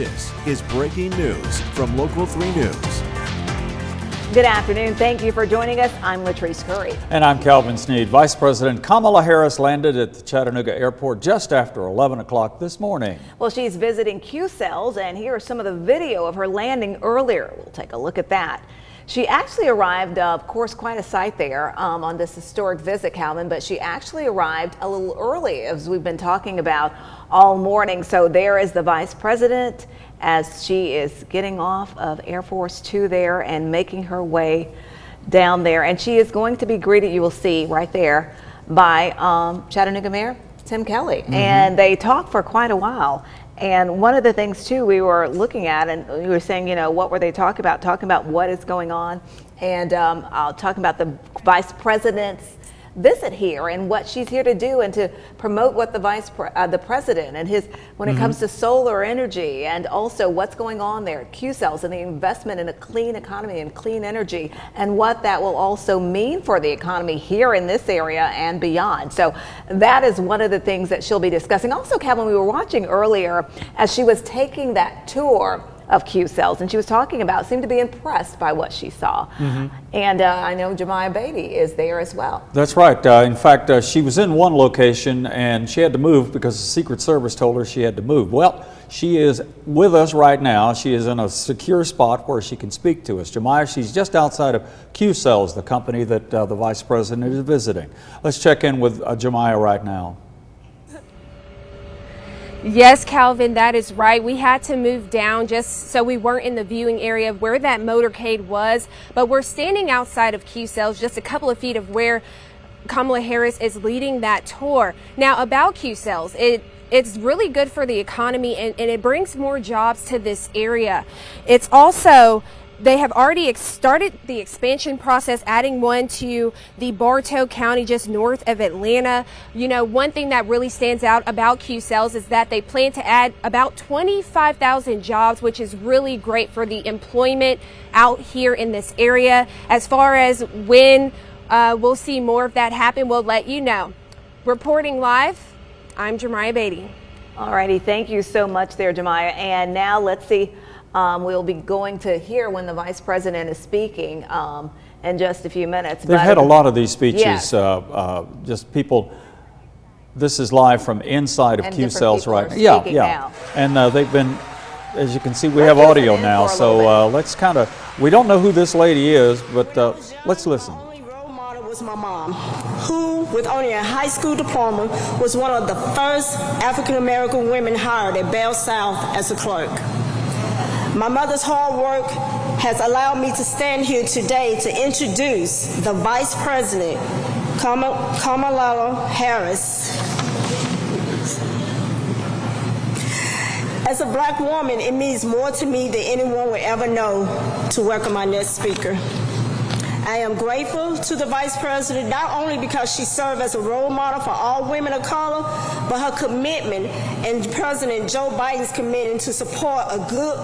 This is breaking news from Local 3 News. Good afternoon. Thank you for joining us. I'm Latrice Curry. And I'm Calvin Sneed. Vice President Kamala Harris landed at the Chattanooga airport just after 11 o'clock this morning. Well, she's visiting Q cells, and here is some of the video of her landing earlier. We'll take a look at that. She actually arrived, of course, quite a sight there on this historic visit, Calvin, but she actually arrived a little early, as we've been talking about all morning. So there is the Vice President as she is getting off of Air Force 2 there and making her way down there. And she is going to be greeted, you will see right there, by Chattanooga Mayor Tim Kelly. And they talked for quite a while. And one of the things, too, we were looking at, and we were saying, you know, what were they talking about? Talking about what is going on. And talking about the Vice President's visit here and what she's here to do and to promote what the President and his, when it comes to solar energy and also what's going on there at Q cells and the investment in a clean economy and clean energy and what that will also mean for the economy here in this area and beyond. So that is one of the things that she'll be discussing. Also, Kevin, we were watching earlier as she was taking that tour of Q cells, and she was talking about, seemed to be impressed by what she saw. And I know Jemiah Beatty is there as well. That's right. In fact, she was in one location and she had to move because the Secret Service told her she had to move. Well, she is with us right now. She is in a secure spot where she can speak to us. Jemiah, she's just outside of Q cells, the company that the Vice President is visiting. Let's check in with Jemiah right now. Yes, Calvin, that is right. We had to move down just so we weren't in the viewing area of where that motorcade was, but we're standing outside of Q cells, just a couple of feet of where Kamala Harris is leading that tour. Now, about Q cells, it's really good for the economy and it brings more jobs to this area. It's also, they have already started the expansion process, adding one to the Bartow County just north of Atlanta. You know, one thing that really stands out about Q cells is that they plan to add about 25,000 jobs, which is really great for the employment out here in this area. As far as when we'll see more of that happen, we'll let you know. Reporting live, I'm Jemiah Beatty. All righty, thank you so much there, Jemiah. And now let's see. We'll be going to hear when the Vice President is speaking in just a few minutes. They've had a lot of these speeches, just people. This is live from inside of Q cells right now. Yeah. And they've been, as you can see, we have audio now. So let's we don't know who this lady is, but let's listen. My only role model was my mom, who, with only a high school diploma, was one of the first African-American women hired at Bell South as a clerk. My mother's hard work has allowed me to stand here today to introduce the Vice President, Kamala Harris. As a black woman, it means more to me than anyone will ever know to welcome our next speaker. I am grateful to the Vice President, not only because she served as a role model for all women of color, but her commitment and President Joe Biden's commitment to support a good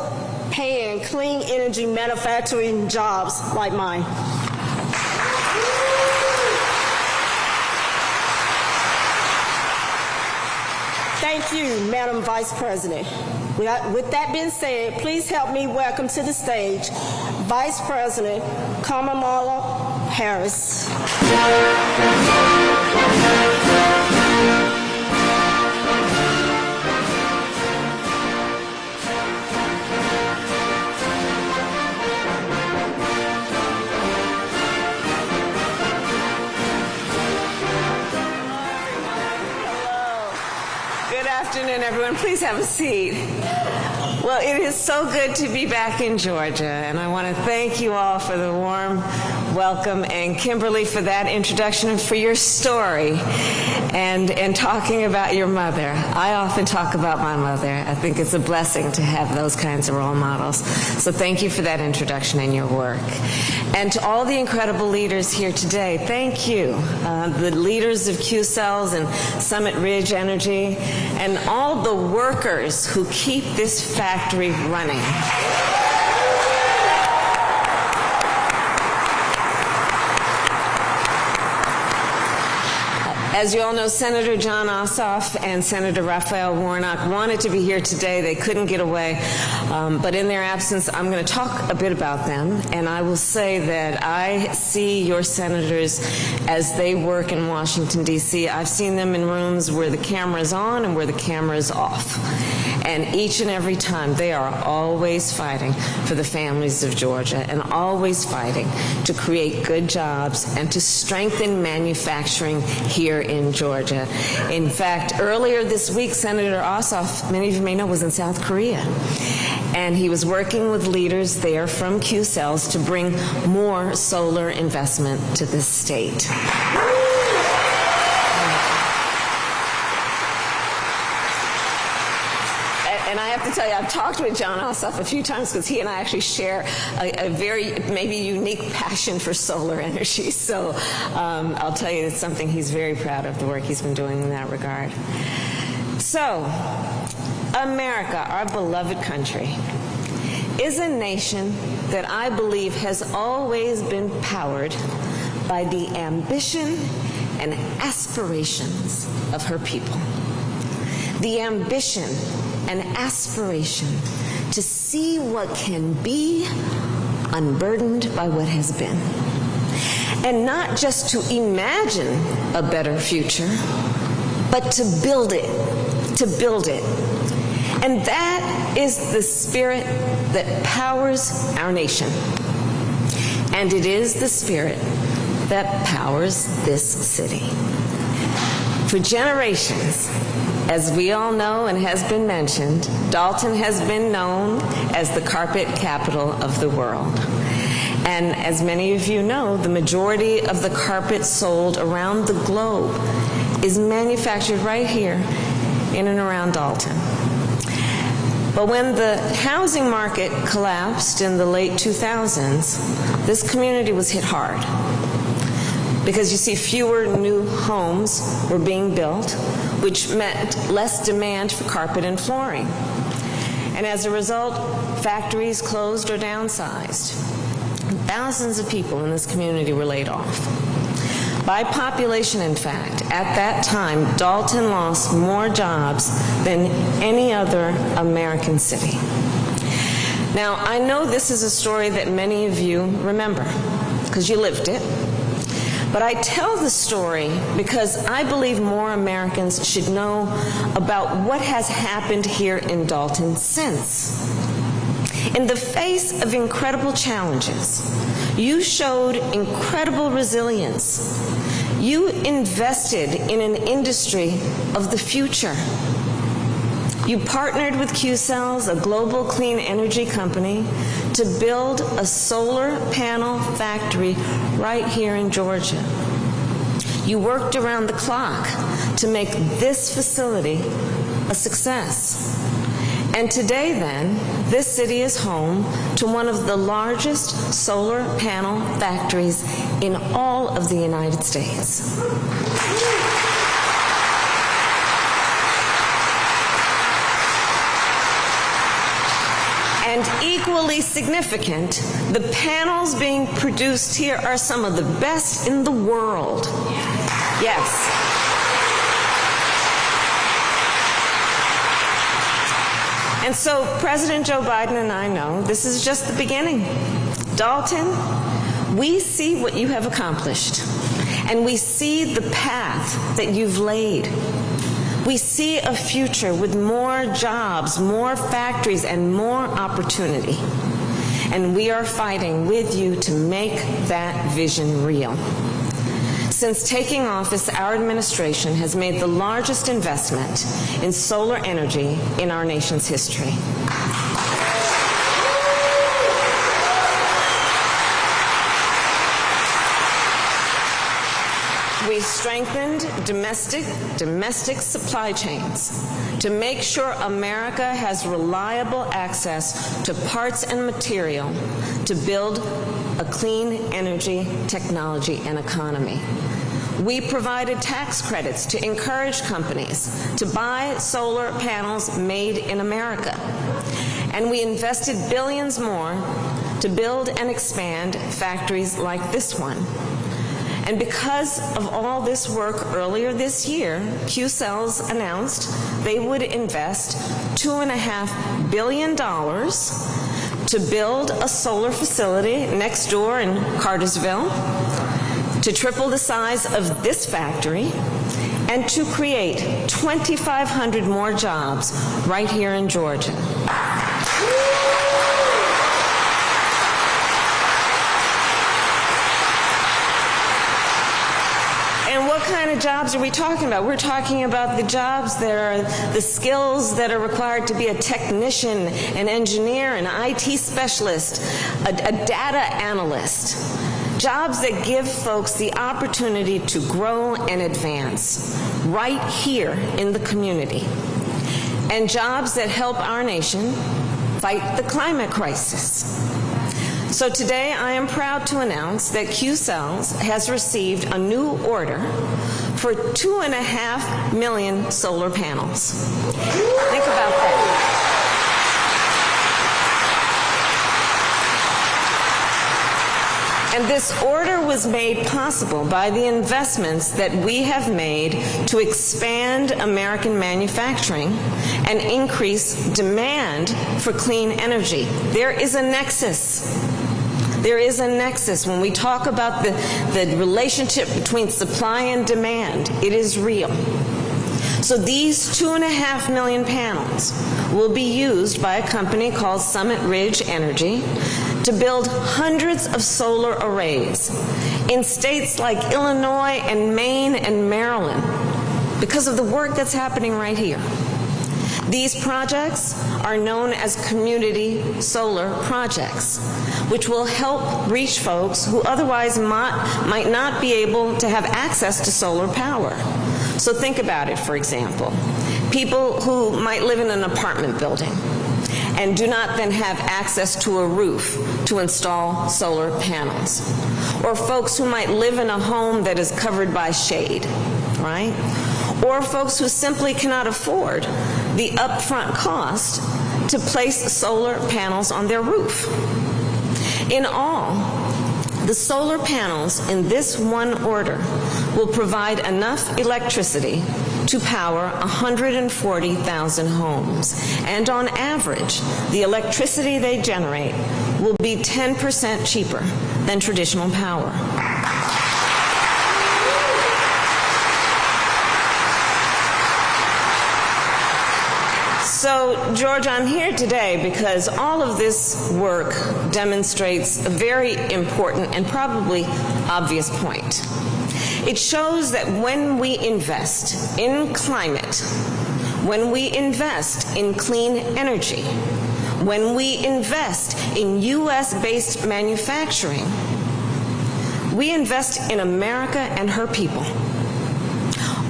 paying, clean energy manufacturing jobs like mine. Thank you, Madam Vice President. With that being said, please help me welcome to the stage Vice President Kamala Harris. Good afternoon, everyone. Please have a seat. Well, it is so good to be back in Georgia, and I want to thank you all for the warm welcome, and Kimberly for that introduction and for your story and talking about your mother. I often talk about my mother. I think it's a blessing to have those kinds of role models. So thank you for that introduction and your work. And to all the incredible leaders here today, thank you. The leaders of Q cells and Summit Ridge Energy, and all the workers who keep this factory running. As you all know, Senator John Ossoff and Senator Raphael Warnock wanted to be here today. They couldn't get away. But in their absence, I'm going to talk a bit about them. And I will say that I see your senators as they work in Washington, D.C. I've seen them in rooms where the camera is on and where the camera is off. And each and every time, they are always fighting for the families of Georgia and always fighting to create good jobs and to strengthen manufacturing here in Georgia. In fact, earlier this week, Senator Ossoff, many of you may know, was in South Korea. And he was working with leaders there from Q-Cells to bring more solar investment to this state. And I have to tell you, I've talked with John Ossoff a few times because he and I actually share a very maybe unique passion for solar energy. So I'll tell you, it's something he's very proud of, the work he's been doing in that regard. So, America, our beloved country, is a nation that I believe has always been powered by the ambition and aspirations of her people. The ambition and aspiration to see what can be unburdened by what has been. And not just to imagine a better future, but to build it, And that is the spirit that powers our nation. And it is the spirit that powers this city. For generations, as we all know and has been mentioned, Dalton has been known as the carpet capital of the world. And as many of you know, the majority of the carpet sold around the globe is manufactured right here in and around Dalton. But when the housing market collapsed in the late 2000s, this community was hit hard. Because you see, fewer new homes were being built, which meant less demand for carpet and flooring. And as a result, factories closed or downsized. Thousands of people in this community were laid off. By population, in fact, at that time, Dalton lost more jobs than any other American city. Now, I know this is a story that many of you remember, because you lived it. But I tell the story because I believe more Americans should know about what has happened here in Dalton since. In the face of incredible challenges, you showed incredible resilience. You invested in an industry of the future. You partnered with Q-Cells, a global clean energy company, to build a solar panel factory right here in Georgia. You worked around the clock to make this facility a success. And today, then, this city is home to one of the largest solar panel factories in all of the United States. And equally significant, the panels being produced here are some of the best in the world. Yes. And so President Joe Biden and I know this is just the beginning. Dalton, we see what you have accomplished, and we see the path that you've laid. We see a future with more jobs, more factories, and more opportunity. And we are fighting with you to make that vision real. Since taking office, our administration has made the largest investment in solar energy in our nation's history. We strengthened domestic supply chains to make sure America has reliable access to parts and material to build a clean energy, technology, and economy. We provided tax credits to encourage companies to buy solar panels made in America. And we invested billions more to build and expand factories like this one. And because of all this work earlier this year, Q-Cells announced they would invest $2.5 billion to build a solar facility next door in Cartersville, to triple the size of this factory, and to create 2,500 more jobs right here in Georgia. And what kind of jobs are we talking about? We're talking about the jobs that are the skills that are required to be a technician, an engineer, an IT specialist, a data analyst. Jobs that give folks the opportunity to grow and advance right here in the community. And jobs that help our nation fight the climate crisis. So today I am proud to announce that Q-Cells has received a new order for 2.5 million solar panels. Think about that. And this order was made possible by the investments that we have made to expand American manufacturing and increase demand for clean energy. There is a nexus. There is a nexus. When we talk about the relationship between supply and demand, it is real. So these 2.5 million panels will be used by a company called Summit Ridge Energy to build hundreds of solar arrays in states like Illinois and Maine and Maryland because of the work that's happening right here. These projects are known as community solar projects, which will help reach folks who otherwise might not be able to have access to solar power. So think about it, for example. People who might live in an apartment building and do not then have access to a roof to install solar panels. Or folks who might live in a home that is covered by shade, right? Or folks who simply cannot afford the upfront cost to place solar panels on their roof. In all, the solar panels in this one order will provide enough electricity to power 140,000 homes. And on average, the electricity they generate will be 10% cheaper than traditional power. So, George, I'm here today because all of this work demonstrates a very important and probably obvious point. It shows that when we invest in climate, when we invest in clean energy, when we invest in U.S.-based manufacturing, we invest in America and her people.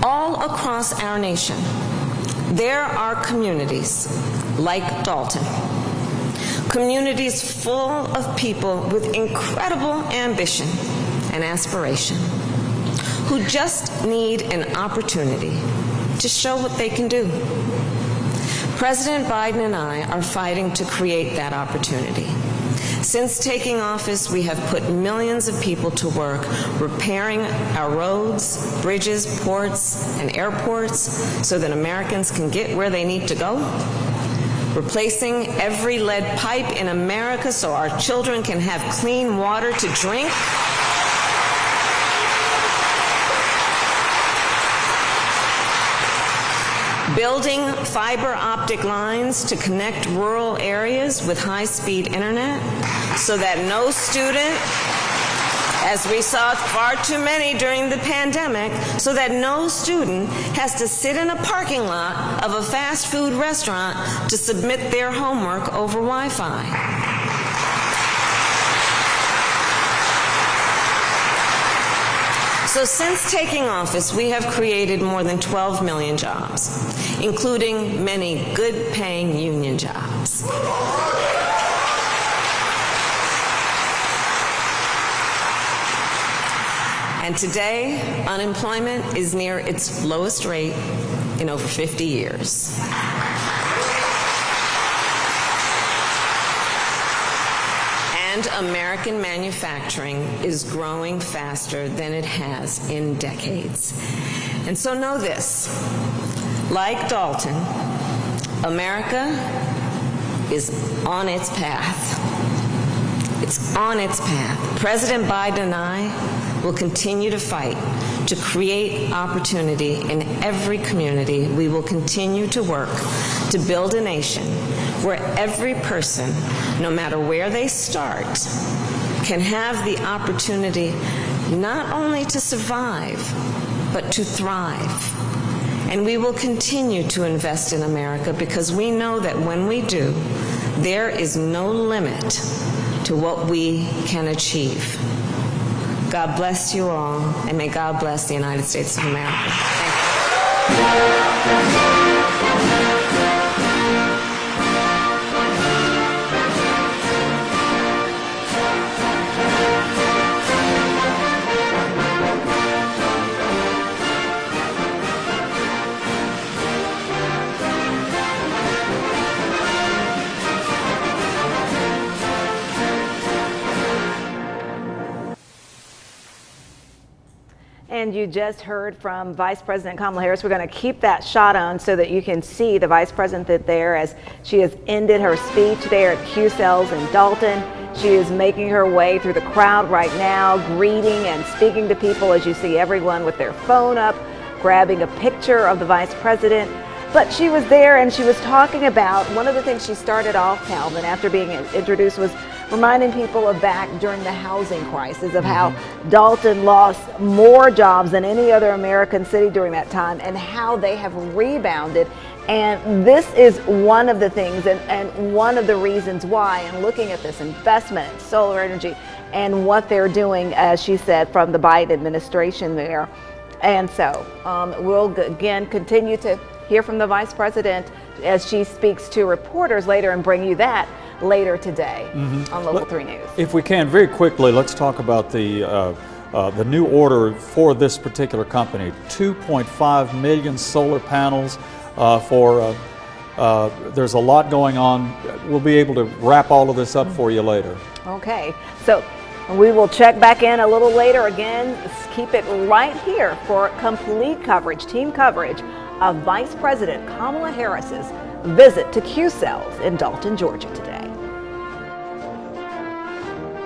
All across our nation, there are communities like Dalton, communities full of people with incredible ambition and aspiration, who just need an opportunity to show what they can do. President Biden and I are fighting to create that opportunity. Since taking office, we have put millions of people to work repairing our roads, bridges, ports, and airports so that Americans can get where they need to go, replacing every lead pipe in America so our children can have clean water to drink, building fiber optic lines to connect rural areas with high-speed internet so that no student, as we saw far too many during the pandemic, so that no student has to sit in a parking lot of a fast food restaurant to submit their homework over Wi-Fi. So since taking office, we have created more than 12 million jobs, including many good-paying union jobs. And today, unemployment is near its lowest rate in over 50 years. and American manufacturing is growing faster than it has in decades. And so know this, like Dalton, America is on its path. It's on its path. President Biden and I will continue to fight to create opportunity in every community. We will continue to work to build a nation where every person, no matter where they start, can have the opportunity not only to survive, but to thrive. And we will continue to invest in America because we know that when we do, there is no limit to what we can achieve. God bless you all, and may God bless the United States of America. Thank you. And you just heard from Vice President Kamala Harris. We're going to keep that shot on so that you can see the Vice President there as she has ended her speech there at Q-Cells in Dalton. She is making her way through the crowd right now, greeting and speaking to people as you see everyone with their phone up, grabbing a picture of the Vice President. But she was there and she was talking about one of the things she started off, Calvin, after being introduced, was reminding people of back during the housing crisis of how Dalton lost more jobs than any other American city during that time and how they have rebounded. And this is one of the things and one of the reasons why, and looking at this investment in solar energy and what they're doing, as she said, from the Biden administration there. And so we'll again continue to hear from the Vice President as she speaks to reporters later and bring you that later today on Local 3 News. If we can, very quickly, let's talk about the new order for this particular company. 2.5 million solar panels there's a lot going on. We'll be able to wrap all of this up for you later. Okay, so we will check back in a little later. Again, keep it right here for complete coverage, team coverage of Vice President Kamala Harris's visit to Q-Cells in Dalton, Georgia today.